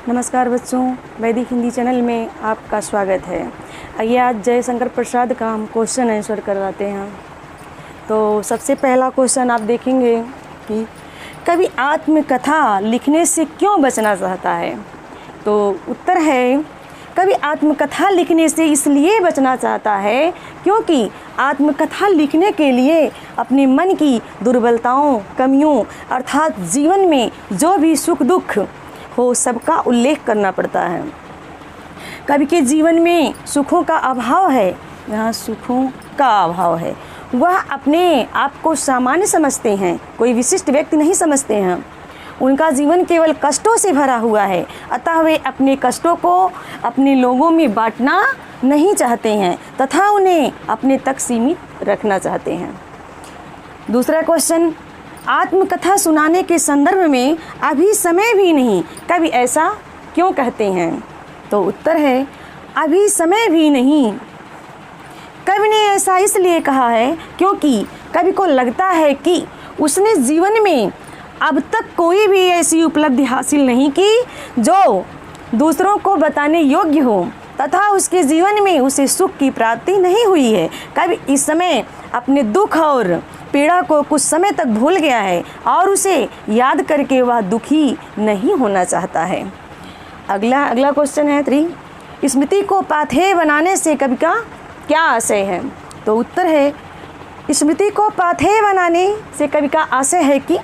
नमस्कार बच्चों, वैदिक हिंदी चैनल में आपका स्वागत है। आइए आज जयशंकर प्रसाद का हम क्वेश्चन आंसर करवाते हैं। तो सबसे पहला क्वेश्चन आप देखेंगे कि कवि आत्मकथा लिखने से क्यों बचना चाहता है। तो उत्तर है, कवि आत्मकथा लिखने से इसलिए बचना चाहता है क्योंकि आत्मकथा लिखने के लिए अपने मन की दुर्बलताओं, कमियों अर्थात जीवन में जो भी सुख दुख हो सबका उल्लेख करना पड़ता है। कवि के जीवन में सुखों का अभाव है, यहाँ सुखों का अभाव है। वह अपने आप को सामान्य समझते हैं, कोई विशिष्ट व्यक्ति नहीं समझते हैं। उनका जीवन केवल कष्टों से भरा हुआ है, अतः वे अपने कष्टों को अपने लोगों में बांटना नहीं चाहते हैं तथा उन्हें अपने तक सीमित रखना चाहते हैं। दूसरा क्वेश्चन, आत्मकथा सुनाने के संदर्भ में अभी समय भी नहीं, कवि ऐसा क्यों कहते हैं। तो उत्तर है, अभी समय भी नहीं। कवि ने ऐसा इसलिए कहा है क्योंकि कवि को लगता है कि उसने जीवन में अब तक कोई भी ऐसी उपलब्धि हासिल नहीं की जो दूसरों को बताने योग्य हो तथा उसके जीवन में उसे सुख की प्राप्ति नहीं हुई है। कवि इस समय अपने दुख और पीड़ा को कुछ समय तक भूल गया है और उसे याद करके वह दुखी नहीं होना चाहता है। अगला क्वेश्चन है 3, स्मृति को पाथेय बनाने से कवि का क्या आशय है। तो उत्तर है, स्मृति को पाथेय बनाने से कवि का आशय है कि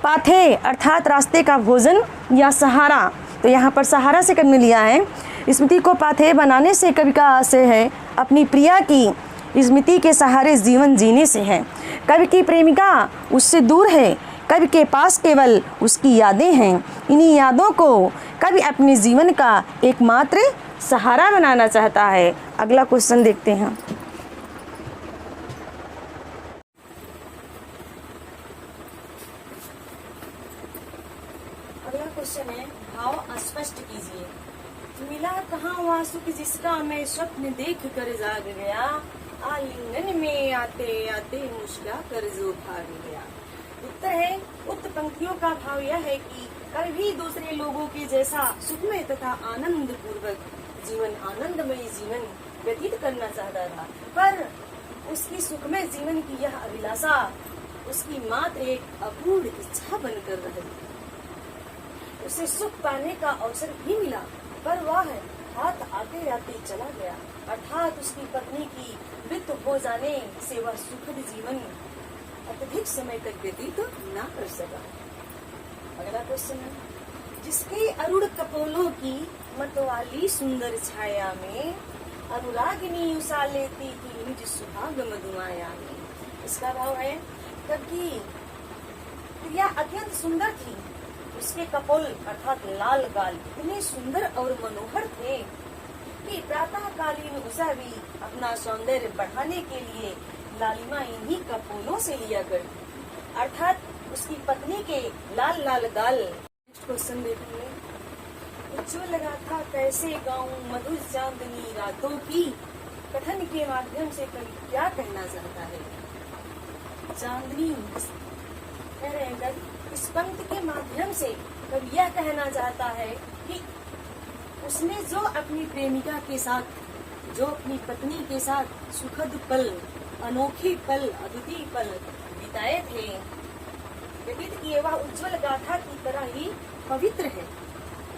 पाथेय अर्थात रास्ते का भोजन या सहारा। तो यहाँ पर सहारा से कवि ने लिया है। स्मृति को पाथेय बनाने से कवि का आशय है अपनी प्रिया की स्मृति के सहारे जीवन जीने से है। कवि की प्रेमिका उससे दूर है, कवि के पास केवल उसकी यादें हैं। इन्हीं यादों को कवि अपने जीवन का एकमात्र सहारा बनाना चाहता है। अगला क्वेश्चन देखते हैं। अगला क्वेश्चन है, भाव स्पष्ट कीजिए। मिला कहाँ वह सुख जिसका मैं स्वप्न देख कर जाग गया, आलिंगन में आते आते मुस्कुरा कर जो भाग गया। उत्तर है, उक्त पंक्तियों का भाव यह है कि कवि भी दूसरे लोगों के जैसा सुखमय तथा आनंद पूर्वक जीवन, आनंदमय जीवन व्यतीत करना चाहता था, पर उसकी सुखमय जीवन की यह अभिलाषा उसकी मात्र एक अपूर्ण इच्छा बनकर रह गई। उसे सुख पाने का अवसर भी मिला पर वह हाथ आते आते चला गया, अर्थात उसकी पत्नी की मृत्यु हो जाने से वह सुखद जीवन अत्यधिक समय तक व्यतीत न कर सका। अगला क्वेश्चन है, जिसके अरुण कपोलों की मतवाली सुंदर छाया में अनुरागिनी उषा लेती थी निज सुहाग मधुमाया में। इसका भाव है, कभी प्रिया अत्यंत सुंदर थी, उसके कपोल अर्थात लाल गाल इतने सुंदर और मनोहर थे कि प्रातःकालीन उषा भी अपना सौंदर्य बढ़ाने के लिए लालिमा इन्हीं कपोलों से लिया करती, अर्थात उसकी पत्नी के लाल लाल गाल। नेक्स्ट क्वेश्चन देखेंगे, उज्ज्वल गाथा कैसे गाऊं मधुर चांदनी रातों की, कथन के माध्यम से कवि क्या कहना चाहता है। चांदनी कह रहे हैं, इस पंक्ति के माध्यम से कवि यह कहना चाहता है कि उसने जो अपनी प्रेमिका के साथ, जो अपनी पत्नी के साथ सुखद पल, अनोखे पल, अद्वितीय पल बिताए थे, व्यतीत किए, वह उज्जवल गाथा की तरह ही पवित्र है।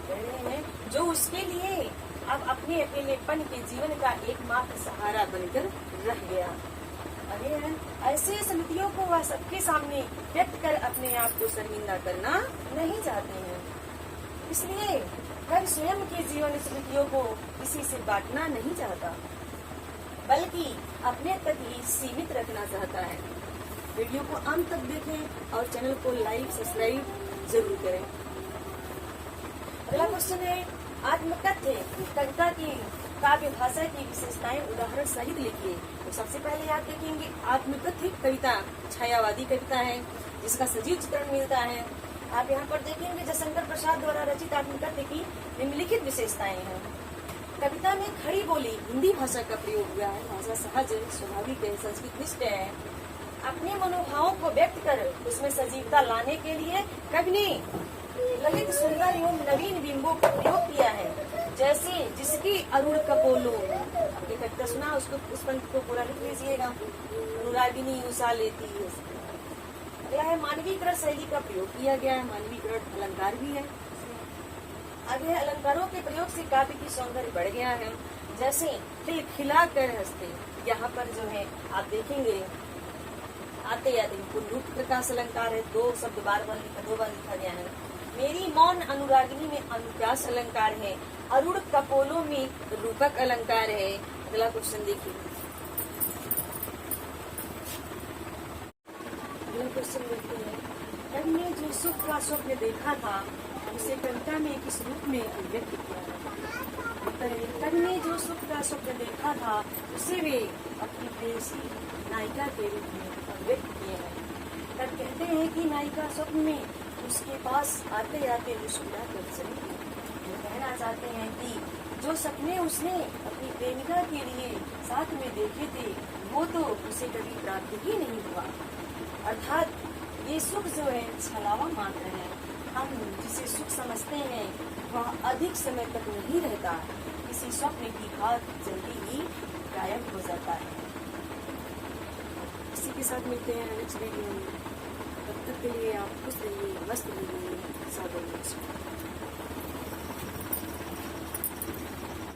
कह रहे हैं, जो उसके लिए अब अपने अकेलेपन के जीवन का एकमात्र सहारा बनकर रह गया। अरे ऐसे स्मृतियों को वह सबके सामने व्यक्त कर अपने आप को शर्मिंदा करना नहीं चाहते हैं, इसलिए वह स्वयं के जीवन स्मृतियों को किसी से बांटना नहीं चाहता, बल्कि अपने तक ही सीमित रखना चाहता है। वीडियो को अंत तक देखें और चैनल को लाइक सब्सक्राइब जरूर करें। अगला क्वेश्चन है, आत्मकथ्य कविता की काव्य भाषा की विशेषताएं उदाहरण सहित लिखिए। तो सबसे पहले आप देखेंगे, आत्मकथ्य कविता छायावादी कविता है जिसका सजीव चित्रण मिलता है। आप यहाँ पर देखेंगे जयशंकर प्रसाद द्वारा रचित आत्मकथ्य की निम्नलिखित विशेषताएं हैं। कविता में खड़ी बोली हिंदी भाषा का प्रयोग हुआ है, भाषा सहज स्वाभाविक है, संस्कृत निष्ठ है। अपने मनोभावों को व्यक्त कर उसमें सजीवता लाने के लिए कवि ने ललित सुंदर एवं नवीन बिंबों का प्रयोग किया है, जैसे जिसकी अरुण कपोलो। आपने कविता सुना, उसको उस पंक्ति को पूरा लिख लीजिएगा। अनुरागिनी उषा लेती है। अगला है मानवीकरण शैली का प्रयोग किया गया है, मानवीकरण अलंकार भी है। आगे अलंकारों के प्रयोग से काव्य की सौंदर्य बढ़ गया है, जैसे खिलखिला कर हंसते। यहाँ पर जो है आप देखेंगे आते आते रूप प्रकाश अलंकार है, दो शब्द दो बार लिखा गया है। मेरी मौन अनुरागिनी में अनुप्रास अलंकार है। अरुण कपोलों में रूपक अलंकार है। अगला क्वेश्चन देखिए। अगला क्वेश्चन देखते हैं, कवि ने जो सुख का स्वप्न देखा था उसे कविता में किस रूप में अभिव्यक्त किया है? कवि ने जो सुख का स्वप्न देखा था उसे वे अपनी प्रेयसी नायिका के रूप में अभिव्यक्त किए हैं। तब कहते हैं कि नायिका स्वप्न में उसके पास आते आते मुस्कुरा कर चली गई। कहना चाहते हैं कि जो सपने उसने अपनी प्रेमिका के लिए साथ में देखे थे वो तो उसे कभी प्राप्त ही नहीं हुआ। अर्थात ये सुख जो है छलावा मात्र है। हम जिसे सुख समझते हैं वह अधिक समय तक नहीं रहता, किसी स्वप्न की बात जल्दी ही गायब हो जाता है। इसी के साथ मिलते हैं नेक्स्ट वीडियो में। तब तक के लिए आप खुश रहिए, मस्त रहिए, सावधान रहिए।